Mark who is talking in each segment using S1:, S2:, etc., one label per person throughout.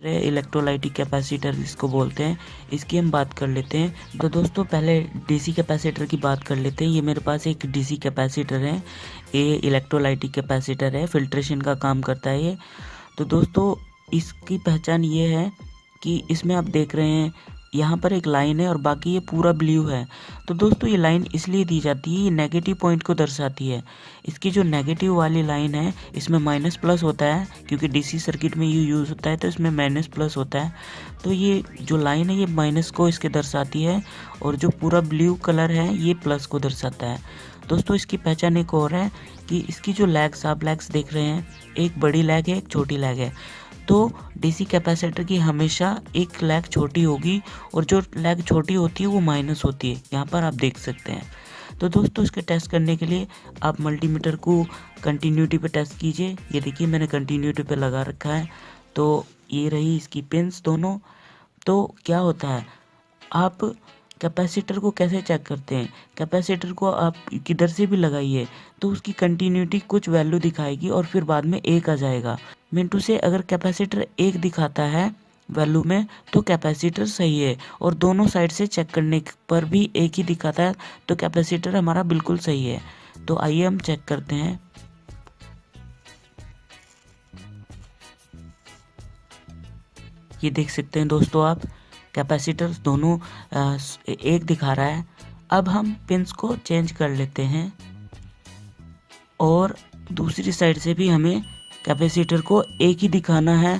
S1: Electrolytic capacitor इसको बोलते हैं, इसकी हम बात कर लेते हैं। तो दोस्तों पहले डीसी कैपेसिटर की बात कर लेते हैं। ये मेरे पास एक डीसी कैपेसिटर है, ये इलेक्ट्रोलाइटिक कैपेसिटर है, फिल्ट्रेशन का काम करता है ये। तो दोस्तों इसकी पहचान ये है कि इसमें आप देख रहे हैं यहाँ पर एक लाइन है और बाकी ये पूरा ब्लू है। तो दोस्तों ये लाइन इसलिए दी जाती है, ये नेगेटिव पॉइंट को दर्शाती है। इसकी जो नेगेटिव वाली लाइन है इसमें माइनस प्लस होता है, क्योंकि डीसी सर्किट में ये यूज़ होता है तो इसमें माइनस प्लस होता है। तो ये जो लाइन है ये माइनस को इसके दर्शाती है और जो पूरा ब्लू कलर है ये प्लस को दर्शाता है। दोस्तों इसकी पहचान एक और है कि इसकी जो लैग्स आप लैग्स देख रहे हैं, एक बड़ी लैग है एक छोटी लैग है। तो डीसी कैपेसिटर की हमेशा एक लैग छोटी होगी और जो लैग छोटी होती है वो माइनस होती है, यहाँ पर आप देख सकते हैं। तो दोस्तों इसके टेस्ट करने के लिए आप मल्टीमीटर को कंटिन्यूटी पे टेस्ट कीजिए। ये देखिए मैंने कंटिन्यूटी पे लगा रखा है, तो ये रही इसकी पिंस दोनों। तो क्या होता है, आप कैपेसिटर को कैसे चेक करते हैं, कैपेसिटर को आप किधर से भी लगाइए तो उसकी कंटिन्यूटी कुछ वैल्यू दिखाएगी और फिर बाद में एक आ जाएगा। मिंटू से अगर कैपेसिटर एक दिखाता है वैल्यू में तो कैपेसिटर सही है, और दोनों साइड से चेक करने पर भी एक ही दिखाता है तो कैपेसिटर हमारा बिल्कुल सही है। तो आइए हम चेक करते हैं। ये देख सकते हैं दोस्तों आप, कैपेसिटर दोनों एक दिखा रहा है। अब हम पिंस को चेंज कर लेते हैं और दूसरी साइड से भी हमें कैपेसिटर को एक ही दिखाना है।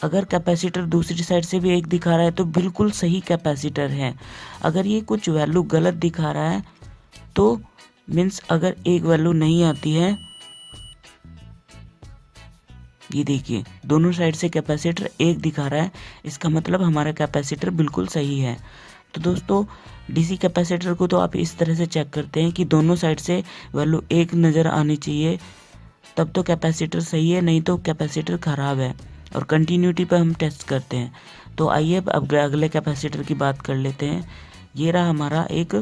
S1: अगर कैपेसिटर दूसरी साइड से भी एक दिखा रहा है तो बिल्कुल सही कैपेसिटर है। अगर ये कुछ वैल्यू गलत दिखा रहा है तो मीन्स अगर एक वैल्यू नहीं आती है, ये देखिए दोनों साइड से कैपेसिटर एक दिखा रहा है, इसका मतलब हमारा कैपेसिटर बिल्कुल सही है। तो दोस्तों डीसी कैपेसिटर को तो आप इस तरह से चेक करते हैं कि दोनों साइड से वैल्यू एक नज़र आनी चाहिए, तब तो कैपेसिटर सही है, नहीं तो कैपेसिटर ख़राब है। और कंटिन्यूटी पर हम टेस्ट करते हैं। तो आइए अब अगले कैपेसिटर की बात कर लेते हैं। ये रहा हमारा एक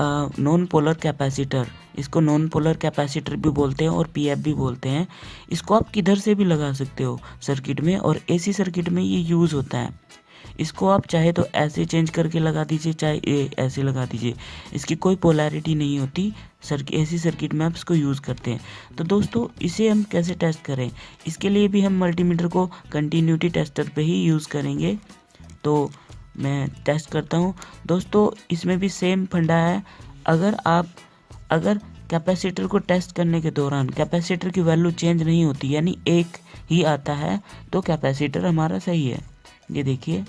S1: नॉन पोलर कैपेसिटर। इसको नॉन पोलर कैपेसिटर भी बोलते हैं और पीएफ भी बोलते हैं। इसको आप किधर से भी लगा सकते हो सर्किट में, और एसी सर्किट में ये यूज़ होता है। इसको आप चाहे तो ऐसे चेंज करके लगा दीजिए, चाहे ऐसे लगा दीजिए, इसकी कोई पोलैरिटी नहीं होती। एसी सर्किट में आप इसको यूज़ करते हैं। तो दोस्तों इसे हम कैसे टेस्ट करें, इसके लिए भी हम मल्टीमीटर को कंटिन्यूटी टेस्टर पे ही यूज़ करेंगे। तो मैं टेस्ट करता हूँ। दोस्तों इसमें भी सेम फंडा है। अगर कैपेसिटर को टेस्ट करने के दौरान कैपेसिटर की वैल्यू चेंज नहीं होती, यानी एक ही आता है, तो कैपेसिटर हमारा सही है। ये देखिए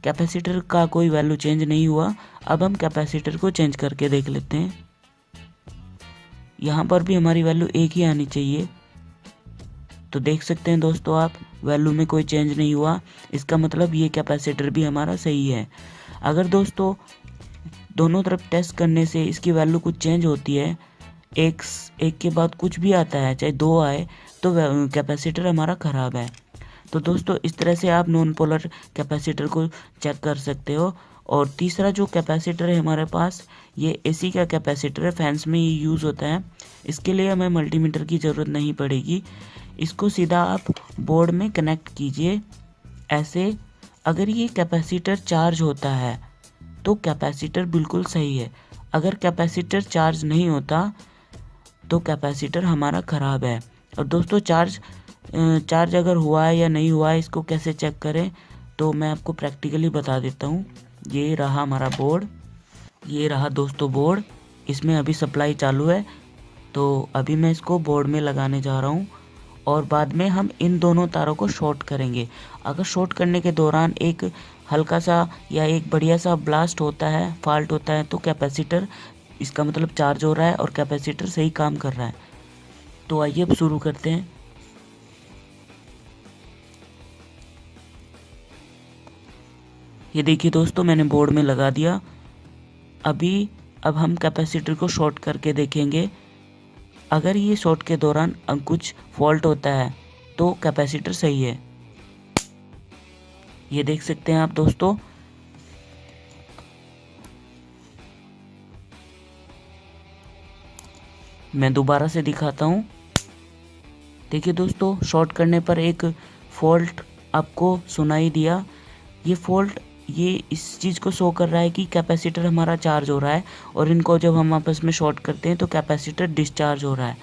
S1: कैपेसिटर का कोई वैल्यू चेंज नहीं हुआ। अब हम कैपेसिटर को चेंज करके देख लेते हैं। यहाँ पर भी हमारी वैल्यू एक ही आनी चाहिए। तो देख सकते हैं दोस्तों आप, वैल्यू में कोई चेंज नहीं हुआ, इसका मतलब ये कैपेसिटर भी हमारा सही है। अगर दोस्तों दोनों तरफ टेस्ट करने से इसकी वैल्यू कुछ चेंज होती है, एक के बाद कुछ भी आता है, चाहे दो आए, तो कैपेसिटर हमारा ख़राब है। तो दोस्तों इस तरह से आप नॉन पोलर कैपेसिटर को चेक कर सकते हो। और तीसरा जो कैपेसिटर है हमारे पास, ये एसी का कैपेसिटर है, फैंस में ये यूज़ होता है। इसके लिए हमें मल्टीमीटर की ज़रूरत नहीं पड़ेगी। इसको सीधा आप बोर्ड में कनेक्ट कीजिए ऐसे। अगर ये कैपेसिटर चार्ज होता है तो कैपेसिटर बिल्कुल सही है। अगर कैपेसिटर चार्ज नहीं होता तो कैपेसिटर हमारा ख़राब है। और दोस्तों चार्ज अगर हुआ है या नहीं हुआ है, इसको कैसे चेक करें, तो मैं आपको प्रैक्टिकली बता देता हूँ। ये रहा हमारा बोर्ड, ये रहा दोस्तों बोर्ड, इसमें अभी सप्लाई चालू है। तो अभी मैं इसको बोर्ड में लगाने जा रहा हूँ और बाद में हम इन दोनों तारों को शॉर्ट करेंगे। अगर शॉर्ट करने के दौरान एक हल्का सा या एक बढ़िया सा ब्लास्ट होता है, फॉल्ट होता है, तो कैपेसिटर, इसका मतलब चार्ज हो रहा है और कैपेसिटर सही काम कर रहा है। तो आइए अब शुरू करते हैं। ये देखिए दोस्तों मैंने बोर्ड में लगा दिया। अब हम कैपेसिटर को शॉर्ट करके देखेंगे। अगर ये शॉर्ट के दौरान कुछ फॉल्ट होता है तो कैपेसिटर सही है। ये देख सकते हैं आप दोस्तों। मैं दोबारा से दिखाता हूँ। देखिए दोस्तों, शॉर्ट करने पर एक फॉल्ट आपको सुनाई दिया। ये फॉल्ट ये इस चीज़ को शो कर रहा है कि कैपेसिटर हमारा चार्ज हो रहा है, और इनको जब हम आपस में शॉर्ट करते हैं तो कैपेसिटर डिस्चार्ज हो रहा है।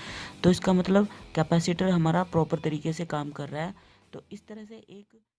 S1: तो इसका मतलब कैपेसिटर हमारा प्रॉपर तरीके से काम कर रहा है। तो इस तरह से एक